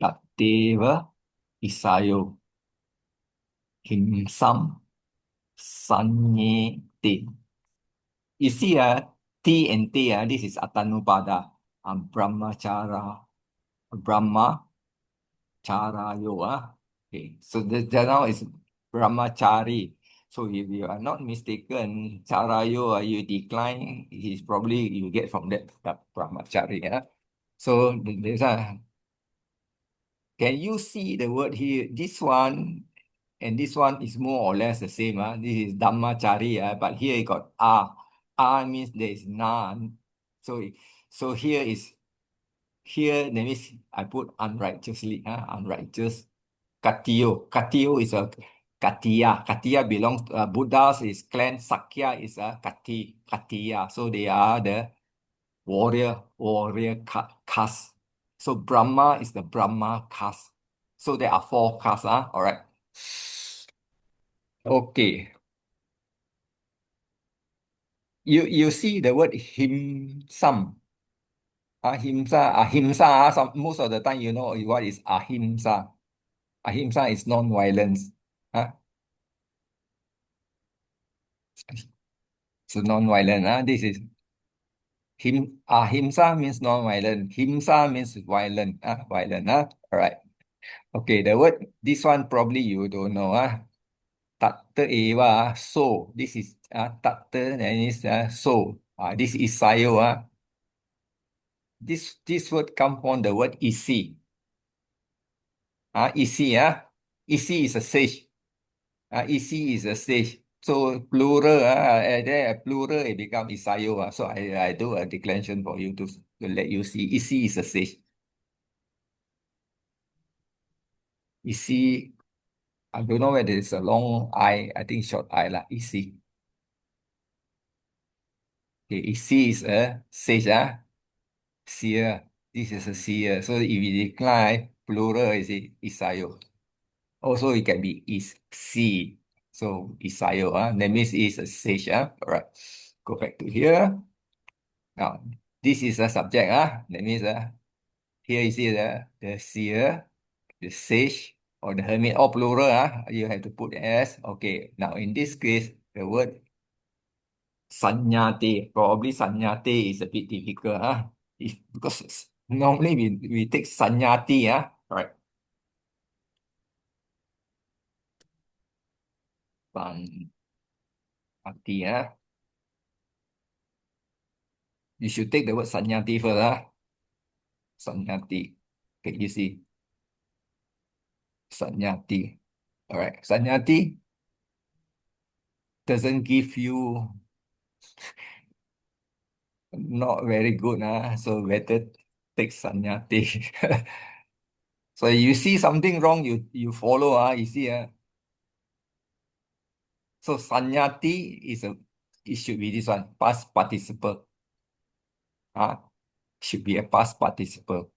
Tatteva isayo himsam sanyete. You see, T and T, this is Atanupada, Brahmachara, Brahma Charayo. Okay, so the now is Brahmachari. So if you are not mistaken, Charayo, you decline, is probably you get from that Brahmachari. So there's a can you see the word here? This one and this one is more or less the same. This is Dhammachari, but here you got A. A means there is none. So, so here that means I put unrighteously, unrighteous. Katiyo. Katiyo is a Katiya. Katiya belongs to Buddha's is clan. Sakya is a Katiya. So they are the warrior caste. So Brahma is the Brahma caste. So there are four castes, all right. Okay. You see the word himsam. Ahimsa. Most of the time you know what is ahimsa. Ahimsa is non-violence. Ah, so non-violent. This is ahimsa means non-violent. Himsa means violent. Violent. All right. Okay, the word, this one probably you don't know. Tatta eva, so. This is tatta, then is so. This is sayo. This word come from the word isi. Isi, isi is a sage. Isi is a sage. So plural, there plural it becomes isayo. So I do a declension for you to let you see. Isi is a sage. Isi, I don't know whether it's a long I. I think short I lah. Isi. Okay, isi is a sage. Seer. This is a seer. So if we decline plural, is it isayo? Also, it can be is see. So isayo. That means it's a sage. All right. Go back to here. Now, this is a subject. That means here you see the seer, the sage, or the hermit, or plural. You have to put S. Okay. Now, in this case, the word sanyate. Probably sanyate is a bit difficult. Because normally we take sanyati. Right. Sanyati. You should take the word sanyati first. Sanyati. Okay, you see. Sanyati. All right. Sanyati doesn't give you not very good. So better take sanyati. So you see something wrong, you follow. You see. So sanyati it should be this one, past participle. Should be a past participle.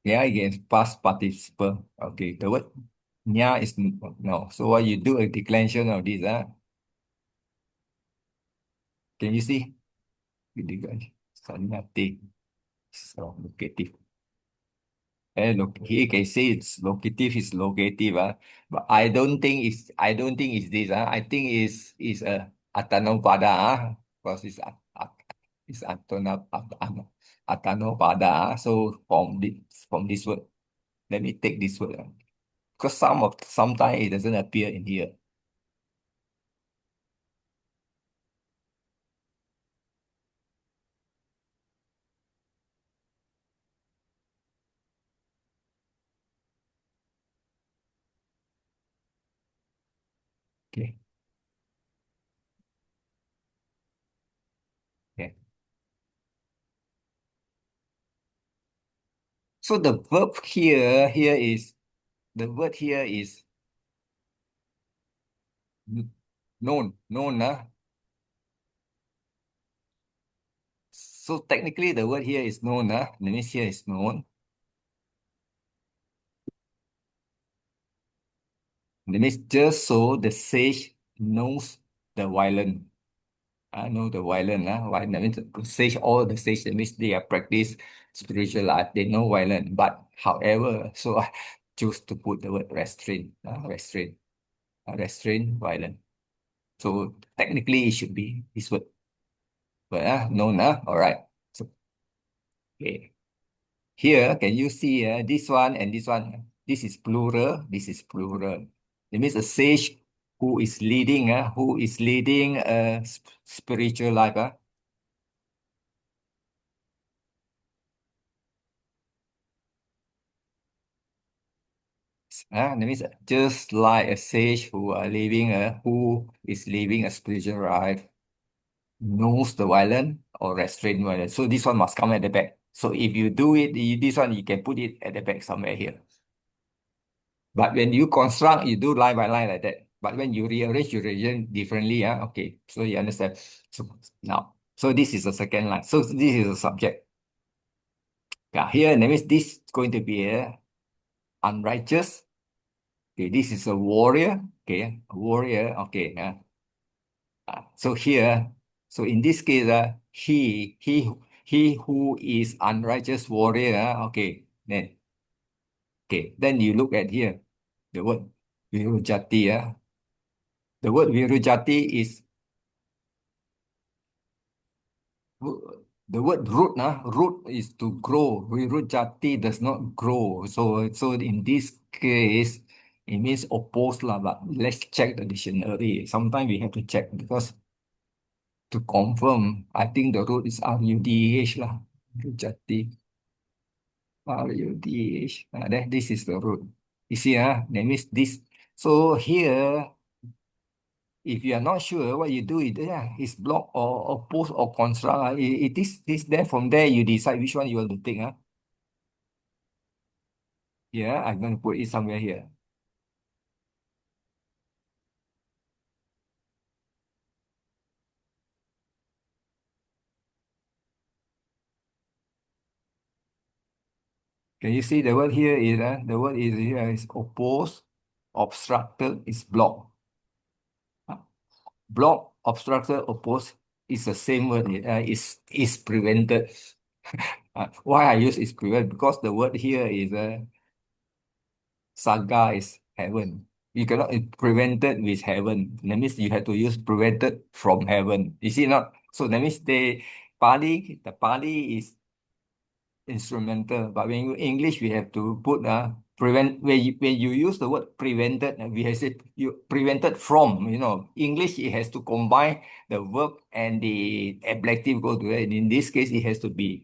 Yeah, against past participle. Okay, the word nya is no. So what you do a declension of this, can you see? Sanyati. So locative. Look, here you can say it's locative is locative. But I don't think it's this. I think it's a atanopada. Because it's atanopada. So from this word, let me take this word. Because sometimes it doesn't appear in here. Okay. Okay. So the verb here is the word here is known. So technically the word here is known. That means here is known. That means just so the sage knows the violin. I know the violin. That means sage, all the sage, that means they are practice spiritual life. They know violin. But however, so I choose to put the word restraint. Restraint violin. So technically it should be this word. But known. All right. So okay. Here, can you see this one and this one? This is plural. This is plural. It means a sage who is leading a spiritual life. That means just like a sage who is living a spiritual life knows the violent or restrain violent. So this one must come at the back. So if you do it, this one you can put it at the back somewhere here. But when you construct, you do line by line like that. But when you rearrange differently. Okay. So you understand. So now, so this is the second line. So this is the subject. Yeah, here that means this is going to be a unrighteous. Okay, this is a warrior. Okay, a warrior. Okay, so here, so in this case, he who is unrighteous warrior. Okay, then you look at here, the word virujati. The word virujati is the word root. Root is to grow. Virujati does not grow. So in this case, it means oppose lah. But let's check the dictionary. Sometimes we have to check because to confirm, I think the root is RUDH lah. Rujati. RUDH. Then this is the root. You see, that means this. So here, if you are not sure, what you do is block or oppose or construct. It is this there. From there, you decide which one you want to take. Yeah, I'm going to put it somewhere here. Can you see the word here is the word is here is oppose, obstructed is block. Block, obstructed, oppose is the same word. Is prevented. Why I use is prevent? Because the word here is saga is heaven. You cannot prevented with heaven. That means you have to use prevented from heaven. You see not? So that means the Pali is instrumental. But when you English, we have to put prevent. When you use the word prevented, we have said you prevented from. English it has to combine the verb and the ablative go together. In this case, it has to be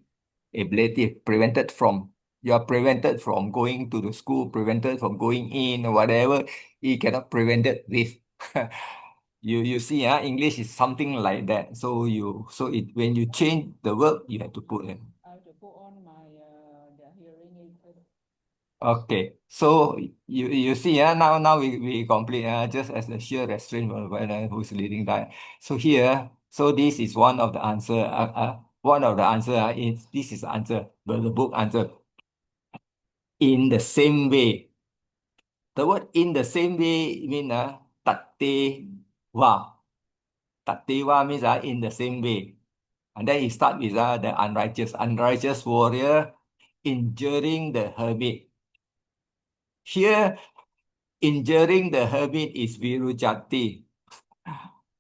ablative. Prevented from. You are prevented from going to the school. Prevented from going in or whatever. You cannot prevent it with. You see, English is something like that. When you change the verb, you have to put it. I have to put on my the hearing aid first. Okay, so you see, now we complete just as a sheer restraint for who's leading that. So here, so this is one of the answer. One of the answer is this is the answer, the book answer. In the same way, the word in the same way mean tate wa. Tate wa means in the same way, and then you start with the unrighteous warrior injuring the hermit. Here injuring the hermit is virujati.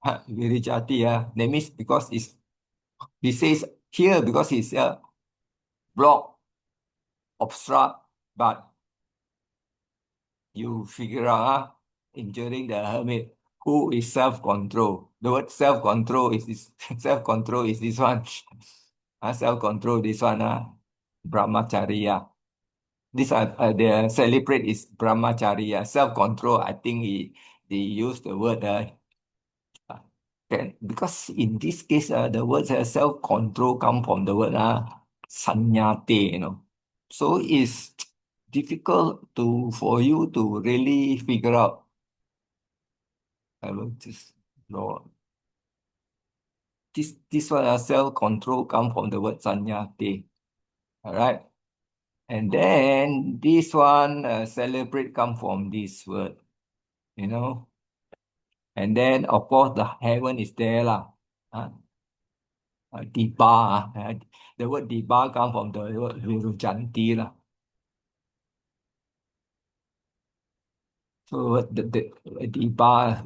Virujati, that means because he says here because it's block, obstruct, but you figure out injuring the hermit who is self-control. The word self-control is this self-control is this one. Self-control, this one, brahmacharya. This the celebrate is brahmacharya. Self-control, I think he used the word because in this case, the word self-control come from the word sanyate. So it's difficult for you to really figure out. I will just draw. This one self-control come from the word sanyate. All right. And then this one celebrate come from this word, you know. And then of course the heaven is there lah. Diba. The word diba come from the word virujanti lah. So diba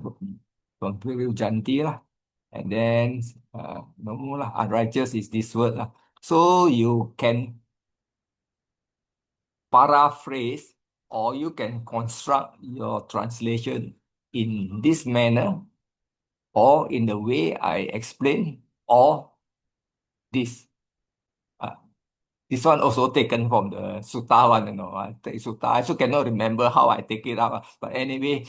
from virujanti lah. And then no more lah. Unrighteous is this word lah. So you can paraphrase or you can construct your translation in this manner or in the way I explain or this. This one also taken from the Sutta one. I take Sutta. I also cannot remember how I take it up. But anyway,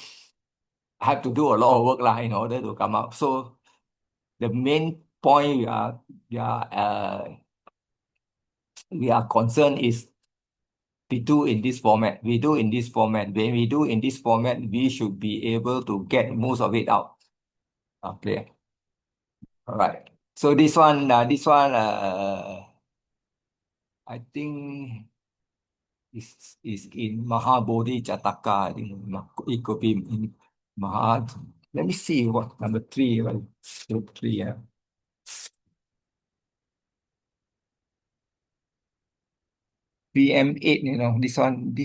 I have to do a lot of work lah in order to come out. So the main point we are concerned is we do in this format. We do in this format. When we do in this format, we should be able to get most of it out. Clear. All right. So this one. I think is in Mahabodhi Jataka. I think it could be in Maha. Let me see what number three, right? Group three, yeah. VM8, this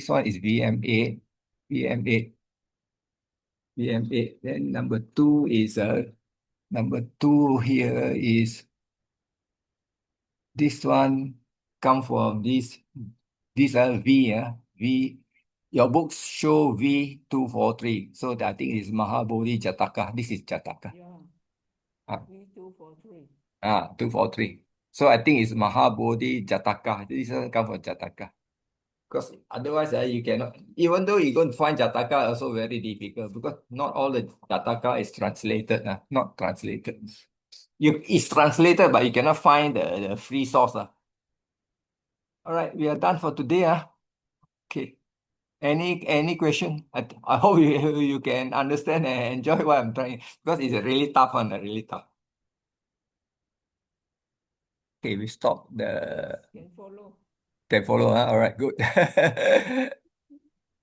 one is VM8, VM8, VM8. Then number two here is this one come from this V, yeah, V. Your books show V243. So I think it's Mahabodhi Jataka. This is Jataka. Yeah, Ah, V243. 243. So I think it's Mahabodhi Jataka. This one come from Jataka. Because otherwise, you cannot, even though you're going to find Jataka, also very difficult because not all the Jataka is translated, not translated. It's translated, but you cannot find the free source. All right, we are done for today. Okay. Any question? I hope you can understand and enjoy what I'm trying because it's a really tough one, really tough. Okay, we stop the Can follow. can follow. All right, good.